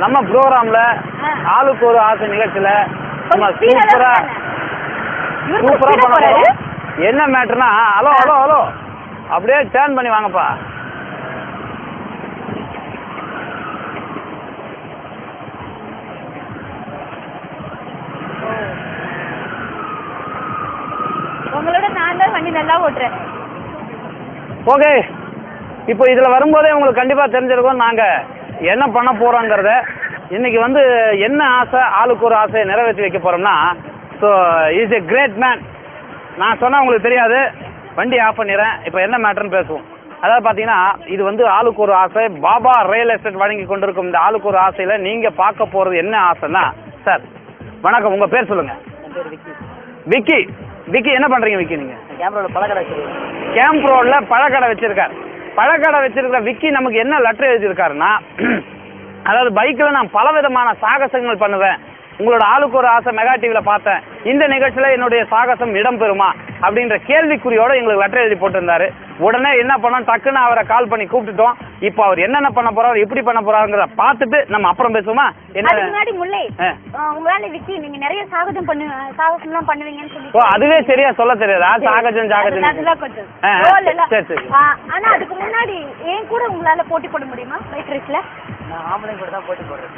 நம்ம ப்ரோக்ராம்ல ஆளுக்கு ஒரு ஆசை நிகழ்ச்சியில சூப்பரா பண்ண என்ன மேட்டர்னா ஹலோ ஹலோ ஹலோ அப்படியே டேர்ன் பண்ணி வாங்கப்பா. உங்களோட நான் தான் வண்டி நல்லா ஓட்டுறேன். ஓகே, இப்போ இதில் வரும்போதே உங்களுக்கு கண்டிப்பாக தெரிஞ்சிருக்கோம் நாங்கள் என்ன பண்ண போகிறோங்கிறத. இன்றைக்கி வந்து என்ன ஆசை, ஆளுக்கு ஒரு ஆசையை நிறைவேற்றி வைக்க போகிறோம்னா, so is a great man. நான் சொன்னால் உங்களுக்கு தெரியாது, வண்டி ஆஃப் பண்ணிடுறேன். இப்போ என்ன மேட்டர்னு பேசுவோம். அதாவது பார்த்தீங்கன்னா இது வந்து ஆளுக்கு ஒரு ஆசை. பாபா ரியல் எஸ்டேட் வழங்கி கொண்டிருக்கும் இந்த ஆளுக்கு ஒரு ஆசையில் நீங்கள் பார்க்க போகிறது என்ன ஆசைன்னா, சார் வணக்கம், உங்கள் பேர் சொல்லுங்கள். விக்கி. விக்கி என்ன பண்ணுறீங்க விக்கி? நீங்கள் கேம்ப் ரோடில் பழக்கடை வச்சுருக்கேன். கேம்ப் ரோடில் பழக்கடை வச்சுருக்கார். பழக்கடை வச்சிருக்கிற விக்கி நமக்கு என்ன லெட்டர் எழுதியிருக்காருன்னா, அதாவது பைக்கில் நான் பல விதமான சாகசங்கள் பண்ணுவேன், உங்களோட ஆளுக்கு ஒரு ஆசை மெகா டிவியில் பார்த்தேன், இந்த நிகழ்ச்சியில் என்னுடைய சாகசம் இடம்பெறுமா அப்படின்ற கேள்விக்குறியோடு எங்களுக்கு லெட்டர் எழுதி போட்டிருந்தாரு. உடனே என்ன பண்ணோம், டக்குன்னு அவரை கால் பண்ணி கூப்பிட்டுட்டோம். இப்போ அவர் என்னென்ன பண்ண போறாரு, எப்படி பண்ண போறாருங்கிறத பார்த்துட்டு நம்ம அப்புறம் பேசுவோமா? என்ன முன்னாடி முல்லை உங்களால விக்கி நீங்க நிறைய சாகசம்லாம் பண்ணுவீங்கன்னு சொல்லி. ஓ, அதுவே சரியா சொல்ல தெரியாதா? சாகஜம் சரி சரி. ஆனா அதுக்கு முன்னாடி ஏன் கூட உங்களால போட்டி போட முடியுமா பைக் ரேஸ்ல? நான் ஆம்பளை கூட தான் போட்டி போடுறேன்.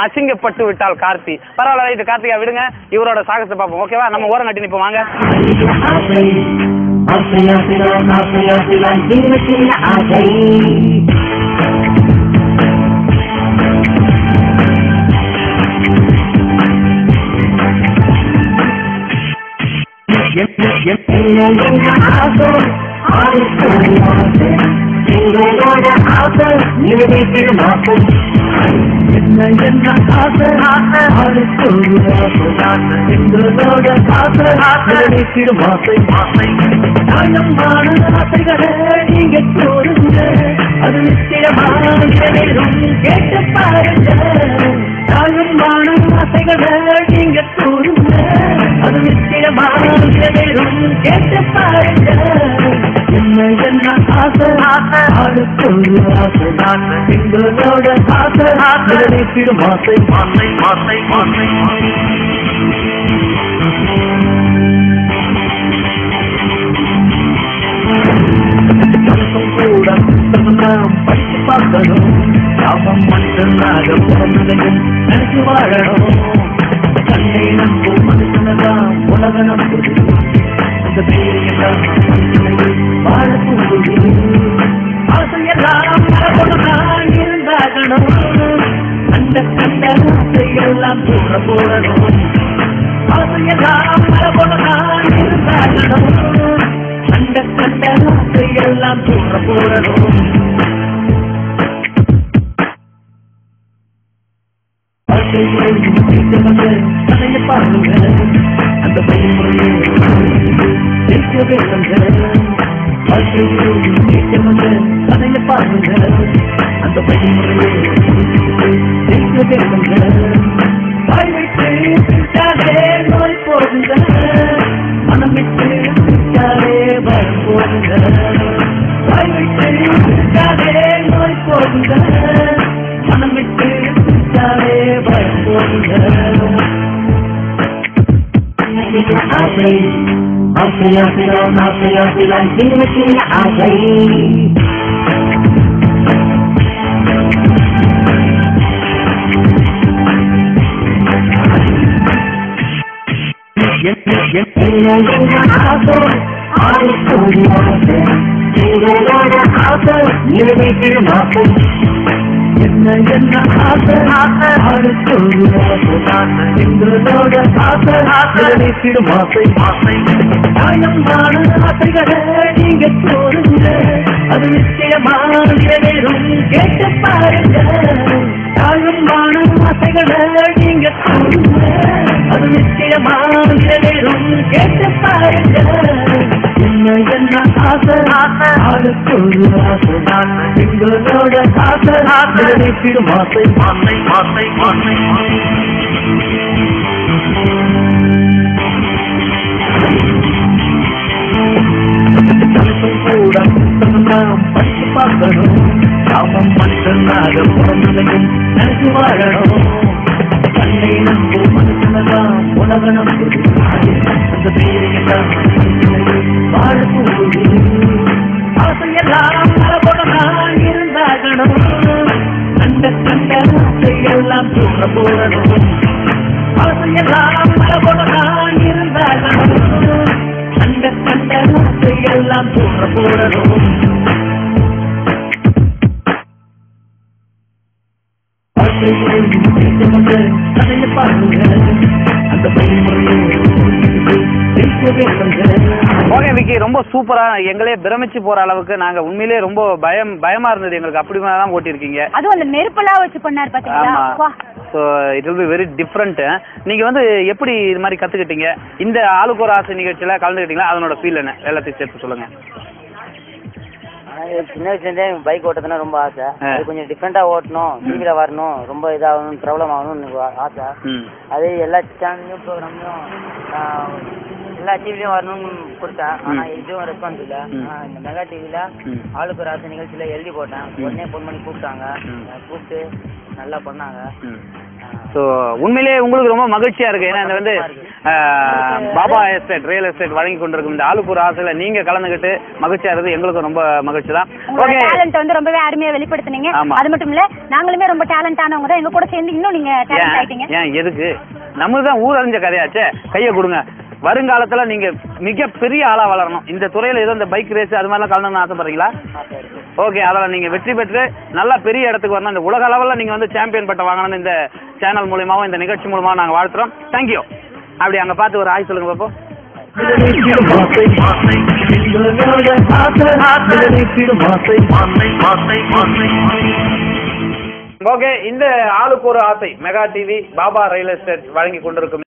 அசிங்கப்பட்டு விட்டால் கார்த்தி. பரவாயில்ல, இது கார்த்திகா விடுங்க, இவரோட சாகசத்தை பார்ப்போம். ஓகேவா? நம்ம ஓரம் கட்டி நிப்போம் வாங்க. எங்களோட ஆசை நிறைவேற்றிடும் ஆசை. என்ன என்ன ஆசை எங்களோட ஆசை நிறைவேற்றிடும் ஆசை. நியாயமான ஆசைகளை நீங்க கூறுங்க, அது நிச்சயமான நிறைவேறும், கேட்டு பாருங்க. நியாயமான ஆசைகளை நீங்க கூறுங்க, அது நிச்சயமான நிறைவேறும், கேட்டு பாருங்க. என்ன என்ன ஆசை ஆளுக்கு ஒரு ஆசை, எங்களோட ஆசை நிறைவேற்றிடும் ஆசை. கூட புத்தகம் படித்து பார்க்கணும், லாபம் மனிதனாக பிறந்ததையும் நினைச்சு வாழணும். கண்ணை நம்பும் மனுஷனதான் உலக நம்புது, அந்த பேரையெல்லாம் வாழக்கூடு. ஆசையெல்லாம் மரபொழுதான் இருந்தாகணும், அந்த கண்ட ஆசையெல்லாம் தூர போடணும். ஆசையெல்லாம் மரபொழுதான் இருந்தாகணும், அந்த கண்ட ஆசையெல்லாம் தூர போடணும். தலைய பாருங்க, அந்த பயமுறையை ஜெயிக்கவே தலைய பாருங்க, அந்த பயமுறையை ஜெயிக்கவே வாய் விட்டு விட்டாலே நோய் போகுங்க, மனம் விட்டு விட்டாலே பயம் போகுங்க. வாய் விட்டு விட்டாலே நோய் போகுங்க, மனம் விட்டு விட்டாலே பயம் போகுங்க. ஆசை ஆசை ஆசைதான் ஆசை ஆசைதான் சின்ன சின்ன ஆசை. நிறைவேற்றிடும் ஆசை. என்ன என்ன ஆசை ஆளுக்கு ஒரு ஆசை, எங்களோட ஆசை நிறைவேற்றிடும் ஆசை. நியாயமான ஆசைகளை நீங்க கூறுங்க, அது நிச்சயமான நிறைவேறும், கேட்டு பாருங்க. நியாயமான ஆசைகளை நீங்க கூறுங்க, அது நிச்சயமான நிறைவேறும், கேட்டு பாருங்க. என்ன என்ன ஆசை ஆளுக்கு ஒரு ஆசை, எங்களோட ஆசை நிறைவேற்றிடும் ஆசை. கூட புத்தகம் படித்து பார்க்கணும் நாமும் மனுஷனாக பிறந்ததையும் நினைச்சு வாழணும் தன்னை நம்பும் மனுஷனதான் உலக நம்புது அந்த பேரையெல்லாம் வாழப்போது ஆசையெல்லாம் நலபோடதான் இருந்தாகணும் கண்ட கண்ட ஆசையெல்லாம் தூர போடணும் ஆசையெல்லாம் நலபோடதான் இருந்தாகணும் கண்ட கண்ட ஆசையெல்லாம் தூர போடணும் கதையை பாருங்க அந்த ஓகே விக்கி, ரொம்ப சூப்பரா எங்களே பிரமிச்சு போற அளவுக்கு நாங்க உண்மையிலேயே ரொம்ப பயமா இருந்தது எங்களுக்கு. அப்படி தான் ஓட்டிருக்கீங்க. அதுவும் அந்த நெருப்பெல்லாம் வச்சு பண்ணாரு பாத்தீங்களா? So it will be very different. நீங்க வந்து எப்படி இது மாதிரி கத்துக்கிட்டீங்க? இந்த ஆளுக்கு ஒரு ஆசை நிகழ்ச்சியில கலந்துக்கிட்டீங்களா? அதனோட ஃபீல் என்ன எல்லாத்தையும் சேர்த்து சொல்லுங்க. சின்ன வயசுலேருந்தே பைக் ஓட்டுறதுனா ரொம்ப ஆசை. அது கொஞ்சம் டிஃப்ரெண்டாக ஓட்டணும், டிவியில் வரணும், ரொம்ப இதாகணும், ப்ராப்ளம் ஆகணும்னு எனக்கு ஆசை. அது எல்லா சேனல்லையும் ப்ரோக்ராம்லையும் எல்லா டிவிலையும் வரணும்னு கொடுத்தேன். ஆனால் எதுவும் ரெஸ்பான்ஸ் இல்லை. இந்த மெகா டிவியில் ஆளுக்கு ஒரு ஆசை நிகழ்ச்சியில் எழுதி போட்டேன். உடனே ஃபோன் பண்ணி கூப்பிட்டாங்க. கூப்பிட்டு நல்லா பண்ணாங்க. ஸோ உண்மையிலேயே உங்களுக்கு ரொம்ப மகிழ்ச்சியா இருக்கு. ஏன்னா இந்த வந்து பாபா எஸ்டேட் ரியல் எஸ்டேட் வழங்கி கொண்டிருக்கும் இந்த ஆளுக்கு ஒரு ஆசையில நீங்க கலந்துக்கிட்டு மகிழ்ச்சியா இருக்குது. எங்களுக்கும் ரொம்ப மகிழ்ச்சி தான். ஓகே, டேலண்ட் வந்து ரொம்பவே அருமையா வெளிப்படுத்துனீங்க. அது மட்டும் இல்ல, நாங்களுமே ரொம்ப டேலண்ட் ஆனவங்க தான். எங்க கூட சேர்ந்து இன்னும் நீங்க டேலண்ட் ஆயிட்டீங்க. ஏன் எதுக்கு? நம்மளுக்கு தான் ஊர் அறிஞ்ச கதையாச்சே. கையை கொடுங்க. வருங்காலத்துல நீங்க மிகப்பெரிய ஆளா வளரணும். இந்த துறையில ஏதோ இந்த பைக் ரேஸ் அது மாதிரிலாம் கலந்துன்னு ஆசைப்படுறீங்களா? ஓகே, அதில் நீங்கள் வெற்றி பெற்று நல்லா பெரிய இடத்துக்கு வரணும். இந்த உலக அளவில் நீங்கள் வந்து சாம்பியன் பட்டம் வாங்கணும்னு இந்த சேனல் மூலியமாகவும் இந்த நிகழ்ச்சி மூலமாக நாங்கள் வாழ்த்துறோம். தேங்க்யூ. அப்படி அங்கே பார்த்து ஒரு ஆய் சொல்லுங்க பார்ப்போம். ஓகே, இந்த ஆளுக்கு ஒரு ஆசை mega TV Baba real estate வழங்கி கொண்டிருக்கும்